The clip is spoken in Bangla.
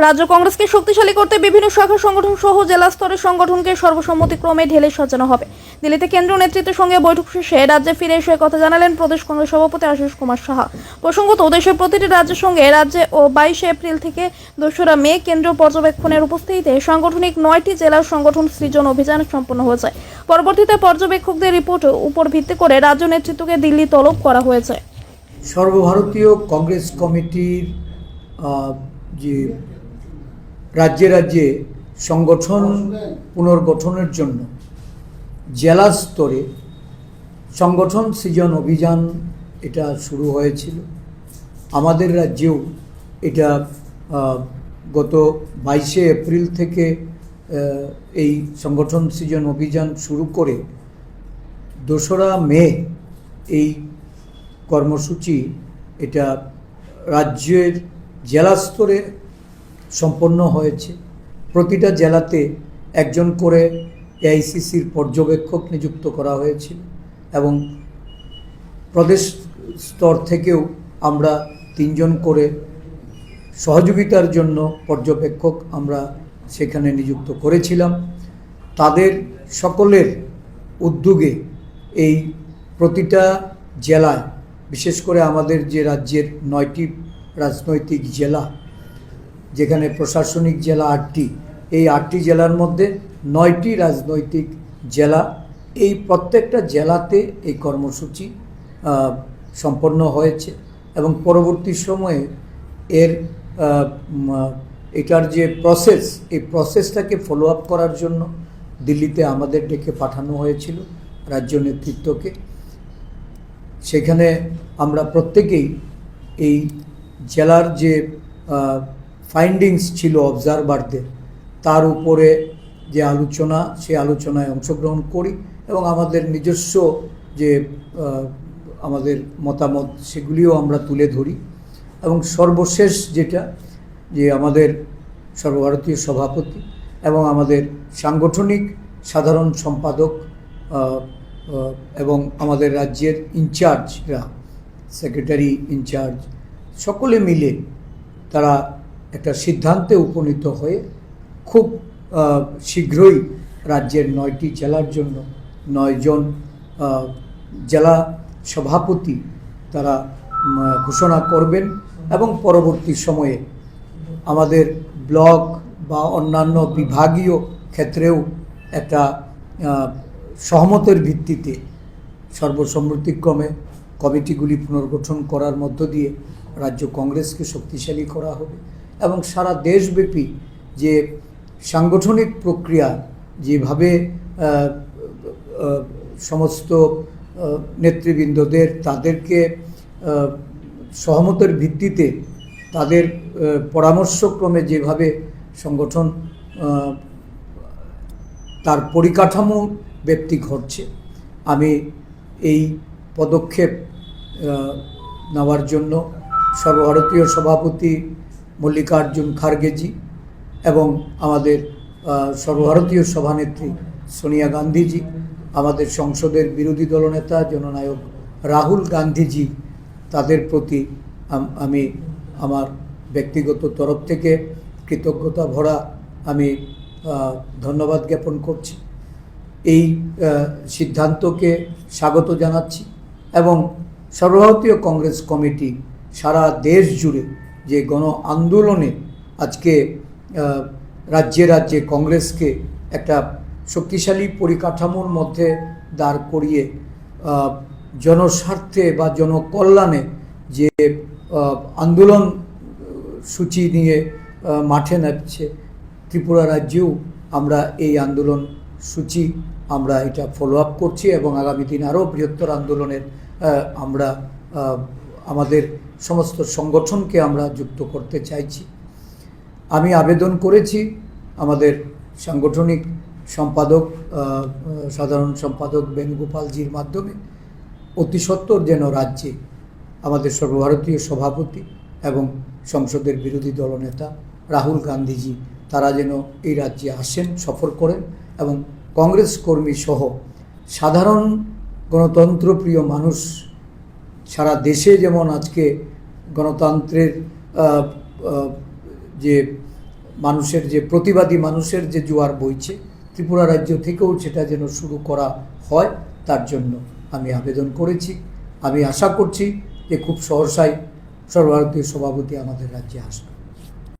রাজ্য কংগ্রেসকে শক্তিশালী করতে বিভিন্ন শাখা সংগঠন সহ জেলা স্তরের সংগঠনকে সর্বসম্মতিক্রমে ঢেলে সাজানো হবে। দিল্লিতে কেন্দ্রীয় নেতৃত্বের সঙ্গে বৈঠক শেষে রাজ্যে ফিরে এসে কথা জানালেন প্রদেশ কংগ্রেস সভাপতি আশিস কুমার সাহা। প্রসঙ্গত, দেশের প্রতিটি রাজ্যের সঙ্গে রাজ্যে ও 22 এপ্রিল থেকে 2রা মে কেন্দ্রীয় পর্যবেক্ষণের উপস্থিতিতে সাংগঠনিক 9টি জেলার সংগঠন সৃজন অভিযান সম্পন্ন হয়েছে। পরবর্তীতে পর্যবেক্ষকদের রিপোর্টের উপর ভিত্তি করে রাজ্য নেতৃত্বকে দিল্লি তলব করা হয়েছে। সর্বভারতীয় কংগ্রেস কমিটির যে রাজ্যে রাজ্যে সংগঠন পুনর্গঠনের জন্য জেলা স্তরে সংগঠন সৃজন অভিযান এটা শুরু হয়েছিল। আমাদের রাজ্যেও এটা গত 22 এপ্রিল থেকে এই সংগঠন সৃজন অভিযান শুরু করে 2রা মে এই কর্মসূচি এটা রাজ্যের জেলা স্তরে সম্পন্ন হয়েছে। প্রতিটা জেলাতে একজন করে এআইসিসির পর্যবেক্ষক নিযুক্ত করা হয়েছিল এবং প্রদেশ স্তর থেকেও আমরা 3 জন করে সহযোগিতার জন্য পর্যবেক্ষক আমরা সেখানে নিযুক্ত করেছিলাম। তাদের সকলের উদ্যোগে এই প্রতিটা জেলায়, বিশেষ করে আমাদের যে রাজ্যের 9টি রাজনৈতিক জেলা, যেখানে প্রশাসনিক জেলা 8টি, এই 8টি জেলার মধ্যে 9টি রাজনৈতিক জেলা, এই প্রত্যেকটা জেলাতে এই কর্মসূচি সম্পন্ন হয়েছে এবং পরবর্তী সময়ে এটার যে প্রসেস, এই প্রসেসটাকে ফলো আপ করার জন্য দিল্লিতে আমাদের ডেকে পাঠানো হয়েছিল রাজ্য নেতৃত্বকে। সেখানে আমরা প্রত্যেকেই এই জেলার যে ফাইন্ডিংস ছিল অবজারভারদের, তার উপরে যে আলোচনা, সেই আলোচনায় অংশগ্রহণ করি এবং আমাদের নিজস্ব যে আমাদের মতামত সেগুলিও আমরা তুলে ধরি। এবং সর্বশেষ যেটা, যে আমাদের সর্বভারতীয় সভাপতি এবং আমাদের সাংগঠনিক সাধারণ সম্পাদক এবং আমাদের রাজ্যের ইনচার্জরা, সেক্রেটারি ইনচার্জ, সকলে মিলে তারা একটা সিদ্ধান্তে উপনীত হয়ে খুব শীঘ্রই রাজ্যের 9টি জেলার জন্য 9 জন জেলা সভাপতি তারা ঘোষণা করবেন এবং পরবর্তী সময়ে আমাদের ব্লক বা অন্যান্য বিভাগীয় ক্ষেত্রেও একটা সহমতের ভিত্তিতে সর্বসম্মতিক্রমে কমিটিগুলি পুনর্গঠন করার মধ্য দিয়ে রাজ্য কংগ্রেসকে শক্তিশালী করা হবে এবং সারা দেশব্যাপী যে সাংগঠনিক প্রক্রিয়া যেভাবে সমস্ত নেতৃবৃন্দদের তাদেরকে সহমতের ভিত্তিতে তাদের পরামর্শক্রমে যেভাবে সংগঠন তার পরিকাঠামো ব্যক্তি ঘটছে, আমি এই পদক্ষেপ নেওয়ার জন্য সর্বভারতীয় সভাপতি মল্লিকার্জুন খার্গেজি এবং আমাদের সর্বভারতীয় সভানেত্রী সোনিয়া গান্ধীজি, আমাদের সংসদের বিরোধী দলনেতা জননায়ক রাহুল গান্ধীজি, তাদের প্রতি আমি আমার ব্যক্তিগত তরফ থেকে কৃতজ্ঞতা ভরা আমি ধন্যবাদ জ্ঞাপন করছি। এই সিদ্ধান্তকে স্বাগত জানাচ্ছি এবং সর্বভারতীয় কংগ্রেস কমিটি সারা দেশ জুড়ে যে গণ আন্দোলনে আজকে রাজ্যে রাজ্যে কংগ্রেসকে একটা শক্তিশালী পরিকাঠামোর মধ্যে দাঁড় করিয়ে জনস্বার্থে বা জনকল্যাণে যে আন্দোলন সূচি নিয়ে মাঠে নামছে, ত্রিপুরা রাজ্যেও আমরা এই আন্দোলন সূচি আমরা এটা ফলো আপ করছি এবং আগামী দিন আরও বৃহত্তর আন্দোলনের আমরা আমাদের সমস্ত সংগঠনকে আমরা যুক্ত করতে চাইছি। আমি আবেদন করেছি আমাদের সাংগঠনিক সম্পাদক সাধারণ সম্পাদক বেণুগোপালজির মাধ্যমে অতি সত্বর যেন রাজ্যে আমাদের সর্বভারতীয় সভাপতি এবং সংসদের বিরোধী দলনেতা রাহুল গান্ধীজি তারা যেন এই রাজ্যে আসেন, সফর করেন এবং কংগ্রেস কর্মী সহ সাধারণ গণতন্ত্রপ্রিয় মানুষ সারা দেশে যেমন আজকে গণতন্ত্রের যে মানুষের যে প্রতিবাদী মানুষের যে জোয়ার বইছে, ত্রিপুরা রাজ্য থেকেও সেটা যেন শুরু করা হয়, তার জন্য আমি আবেদন করেছি। আমি আশা করছি যে খুব সহসাই সর্বভারতীয় সভাপতি আমাদের রাজ্যে আসবে।